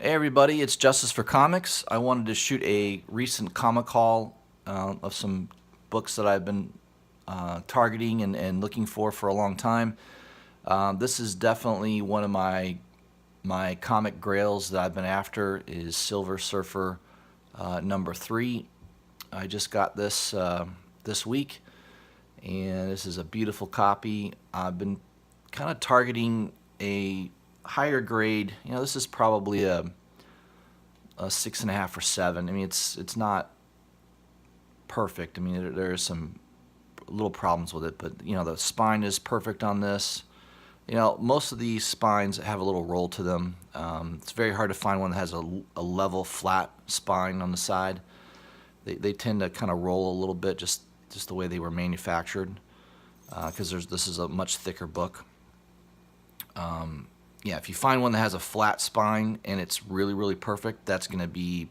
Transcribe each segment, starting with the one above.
Hey everybody, it's Justice for Comics. I wanted to shoot a recent comic haul of some books that I've been targeting and looking for a long time. This is definitely one of my comic grails that I've been after is Silver Surfer number 3. I just got this this week, and this is a beautiful copy. I've been kind of targeting a higher grade. This is probably a 6.5 or 7. I mean, it's not perfect. I mean, there are some little problems with it, but the spine is perfect on this. Most of these spines have a little roll to them. It's very hard to find one that has a level, flat spine on the side. They tend to kind of roll a little bit, just the way they were manufactured, because this is a much thicker book. Yeah, if you find one that has a flat spine and it's really, really perfect, that's going to be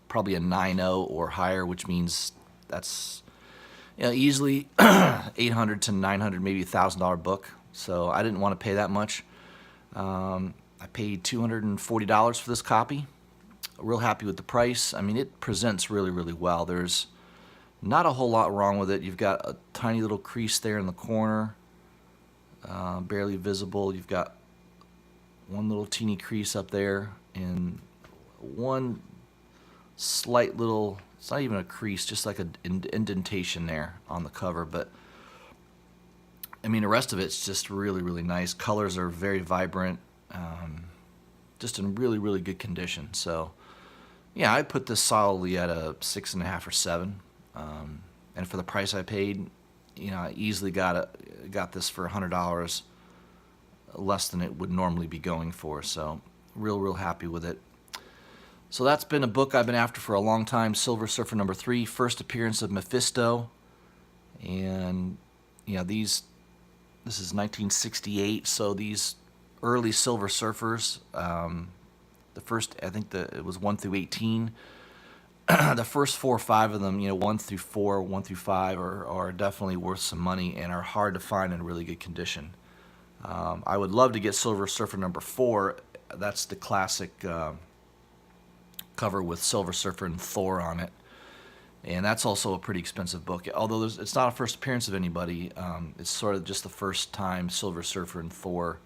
probably a 9.0 or higher, which means that's easily 800 to 900, maybe $1,000 book. So I didn't want to pay that much. I paid $240 for this copy. Real happy with the price. I mean, it presents really, really well. There's not a whole lot wrong with it. You've got a tiny little crease there in the corner, barely visible. You've got one little teeny crease up there and one slight little, it's not even a crease, just like an indentation there on the cover. But I mean, the rest of it's just really, really nice. Colors are very vibrant, just in really, really good condition. So yeah, I put this solidly at a 6.5 or 7. And for the price I paid, I easily got this for $100 less than it would normally be going for. So real happy with it. So that's been a book I've been after for a long time. Silver Surfer number 3, first appearance of Mephisto. And this is 1968, so these early Silver Surfers, the first, I think it was 1 through 18. The first 4 or 5 of them, 1 through 4, 1 through 5 are definitely worth some money and are hard to find in really good condition. I would love to get Silver Surfer number 4. That's the classic cover with Silver Surfer and Thor on it. And that's also a pretty expensive book. Although it's not a first appearance of anybody, it's sort of just the first time Silver Surfer and Thor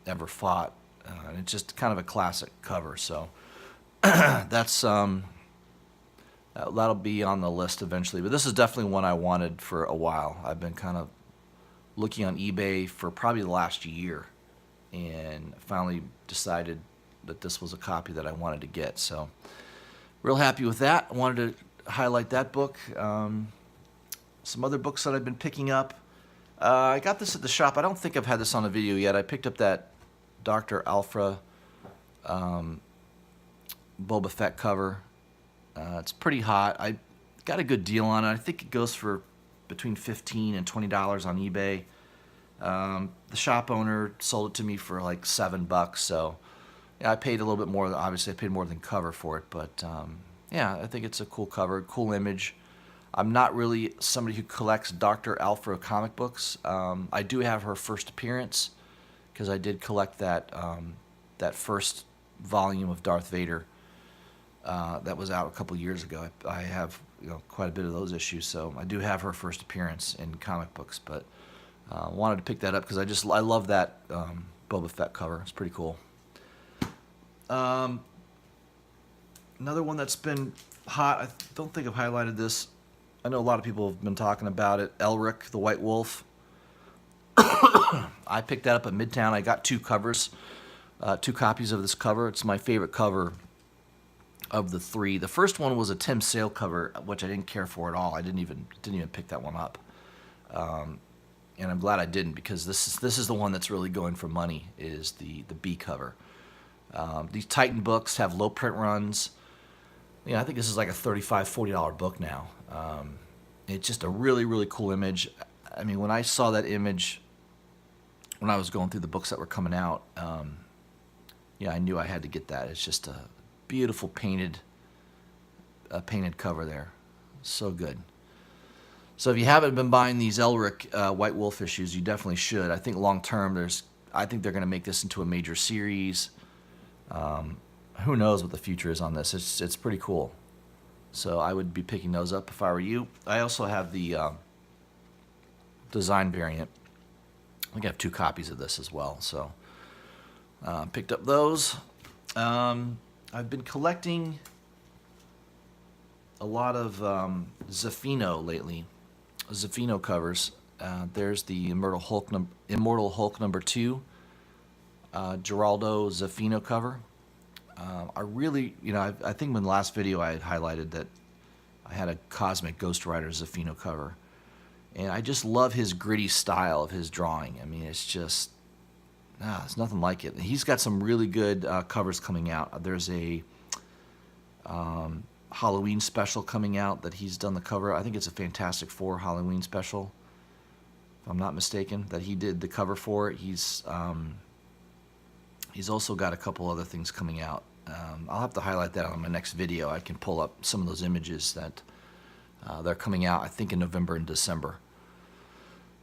ever fought. And it's just kind of a classic cover. So that's that'll be on the list eventually. But this is definitely one I wanted for a while. I've been kind of looking on eBay for probably the last year, and finally decided that this was a copy that I wanted to get. So real happy with that. I wanted to highlight that book. Some other books that I've been picking up. I got this at the shop. I don't think I've had this on a video yet. I picked up that Dr. Aphra Boba Fett cover. It's pretty hot. I got a good deal on it. I think it goes for between $15 and $20 on eBay. The shop owner sold it to me for like $7, so yeah, I paid a little bit more. Obviously, I paid more than cover for it, but yeah, I think it's a cool cover, cool image. I'm not really somebody who collects Dr. Aphra comic books. I do have her first appearance because I did collect that that first volume of Darth Vader that was out a couple years ago. I have quite a bit of those issues, so I do have her first appearance in comic books. But wanted to pick that up because I love that Boba Fett cover. It's pretty cool. Another one that's been hot. I don't think I've highlighted this. I know a lot of people have been talking about it. Elric the White Wolf. I picked that up at Midtown. I got 2 covers, 2 copies of this cover. It's my favorite cover of the 3. The first one was a Tim Sale cover, which I didn't care for at all. I didn't even pick that one up, and I'm glad I didn't, because this is the one that's really going for money. Is the B cover. These Titan books have low print runs. I think this is like a $35, $40 book now. It's just a really, really cool image. I mean, when I saw that image when I was going through the books that were coming out, I knew I had to get that. It's just a beautiful painted cover there. So good. So if you haven't been buying these Elric White Wolf issues, you definitely should. I think long term, I think they're going to make this into a major series. Who knows what the future is on this? It's pretty cool. So I would be picking those up if I were you. I also have the design variant. I think I have 2 copies of this as well. So picked up those. I've been collecting a lot of Zafino lately. Zafino covers. There's the Immortal Hulk number 2, Geraldo Zafino cover. I really, I think in the last video I had highlighted that I had a Cosmic Ghost Rider Zafino cover. And I just love his gritty style of his drawing. I mean, it's just, there's nothing like it. He's got some really good covers coming out. There's a Halloween special coming out that he's done the cover. I think it's a Fantastic Four Halloween special, if I'm not mistaken, that he did the cover for. He's also got a couple other things coming out. I'll have to highlight that on my next video. I can pull up some of those images that they're coming out, I think, in November and December.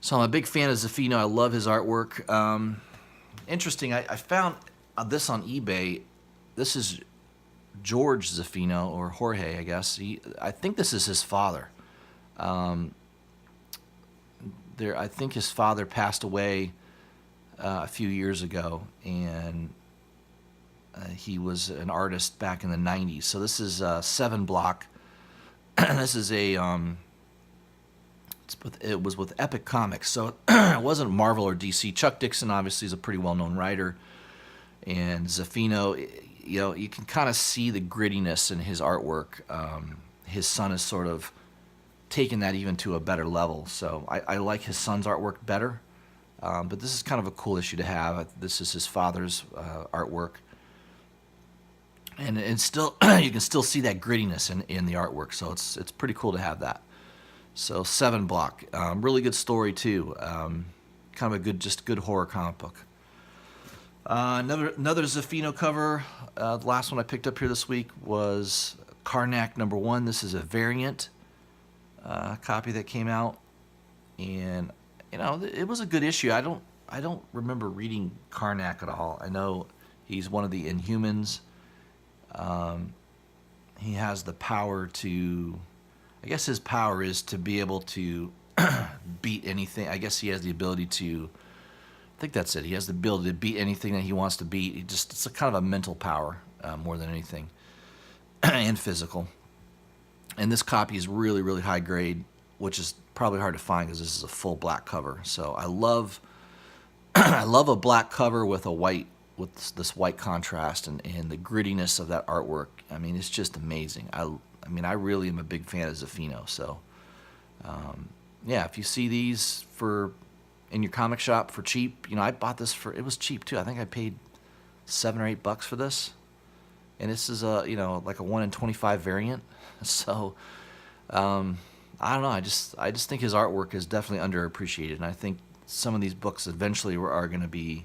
So I'm a big fan of Zafino. I love his artwork. Interesting, I found this on eBay. This is George Zafino, or Jorge, I guess. I think this is his father. I think his father passed away a few years ago, and he was an artist back in the 90s. So this is 7 block. This is a it was with Epic Comics, so it wasn't Marvel or DC. Chuck Dixon obviously is a pretty well-known writer, and Zafino, you can kind of see the grittiness in his artwork. His son has sort of taken that even to a better level. So I like his son's artwork better, but this is kind of a cool issue to have. This is his father's artwork. And still, you can still see that grittiness in the artwork, so it's pretty cool to have that. So 7 block, really good story too. Kind of a good horror comic book. Another Zafino cover. The last one I picked up here this week was Karnak number 1. This is a variant copy that came out, and it was a good issue. I don't remember reading Karnak at all. I know he's one of the Inhumans. He has the power to, I guess his power is to be able to beat anything. I guess he has the ability to, I think that's it. He has the ability to beat anything that he wants to beat. It's a kind of a mental power more than anything, and physical. And this copy is really, really high grade, which is probably hard to find because this is a full black cover. So I love I love a black cover with this white contrast and the grittiness of that artwork. I mean, it's just amazing. I really am a big fan of Zafino. So, yeah, if you see these in your comic shop for cheap, I bought this it was cheap too. I think I paid $7 or $8 for this, and this is like a 1 in 25 variant. So, I don't know. I just think his artwork is definitely underappreciated, and I think some of these books eventually are going to be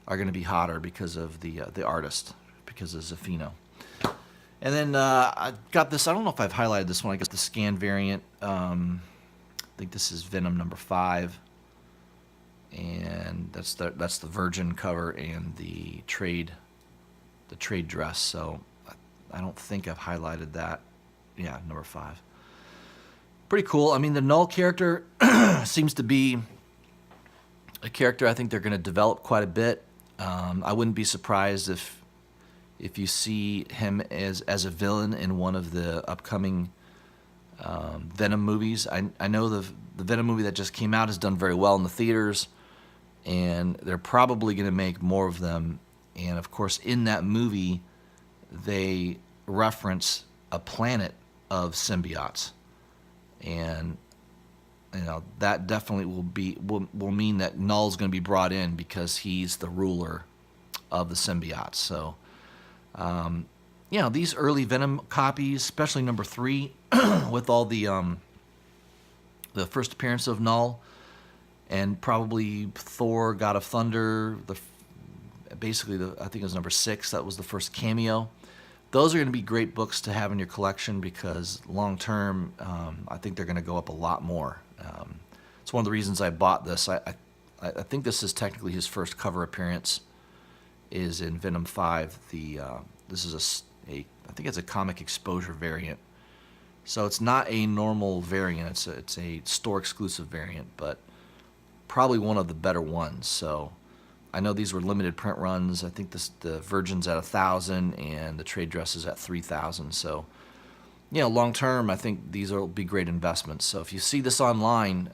hotter because of the artist, because of Zafino. And then I got this. I don't know if I've highlighted this one. I guess the scan variant. I think this is Venom number 5, and that's the Virgin cover and the trade dress. So I don't think I've highlighted that. Yeah, number 5. Pretty cool. I mean, the Null character seems to be a character I think they're going to develop quite a bit. I wouldn't be surprised if you see him as a villain in one of the upcoming Venom movies. I know the Venom movie that just came out has done very well in the theaters, and they're probably going to make more of them. And of course, in that movie, they reference a planet of symbiotes, and that definitely will mean that Null's going to be brought in because he's the ruler of the symbiotes. So, these early Venom copies, especially number 3, with all the first appearance of Null, and probably Thor: God of Thunder. I think it was number 6. That was the first cameo. Those are going to be great books to have in your collection because long term, I think they're going to go up a lot more. It's one of the reasons I bought this. I think this is technically his first cover appearance is in Venom 5. This is I think it's a comic exposure variant. So it's not a normal variant. It's a store exclusive variant, but probably one of the better ones. So I know these were limited print runs. I think the Virgin's at 1,000 and the trade dress is at 3,000. So, you know, long term, I think these will be great investments. So if you see this online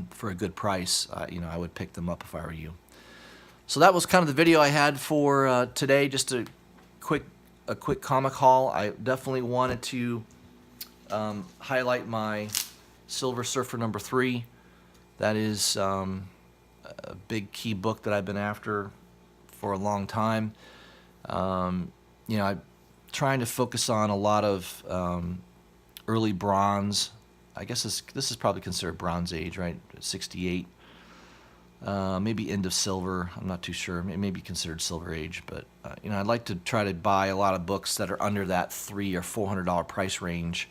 for a good price, you know, I would pick them up if I were you. So that was kind of the video I had for today. Just a quick comic haul. I definitely wanted to highlight my Silver Surfer #3. That is a big key book that I've been after for a long time. You know, I'm trying to focus on a lot of early bronze. I guess this is probably considered Bronze Age, right? 68. Maybe end of silver. I'm not too sure. It may be considered Silver Age, but you know, I'd like to try to buy a lot of books that are under that $300 or $400 price range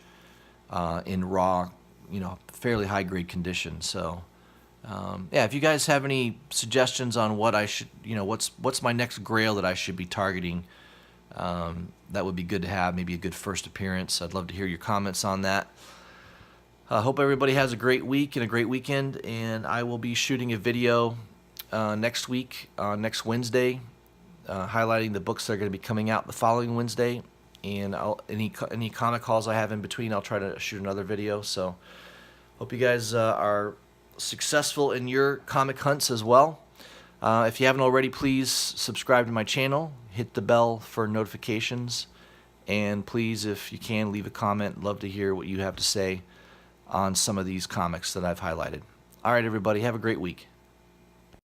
in raw, you know, fairly high grade condition. So yeah, if you guys have any suggestions on what I should, you know, what's my next Grail that I should be targeting, that would be good to have. Maybe a good first appearance. I'd love to hear your comments on that. I hope everybody has a great week and a great weekend, and I will be shooting a video next week, next Wednesday, highlighting the books that are going to be coming out the following Wednesday, and any comic hauls I have in between, I'll try to shoot another video. So hope you guys are successful in your comic hunts as well. If you haven't already, please subscribe to my channel, hit the bell for notifications, and please, if you can, leave a comment. Love to hear what you have to say on some of these comics that I've highlighted. All right, everybody, have a great week.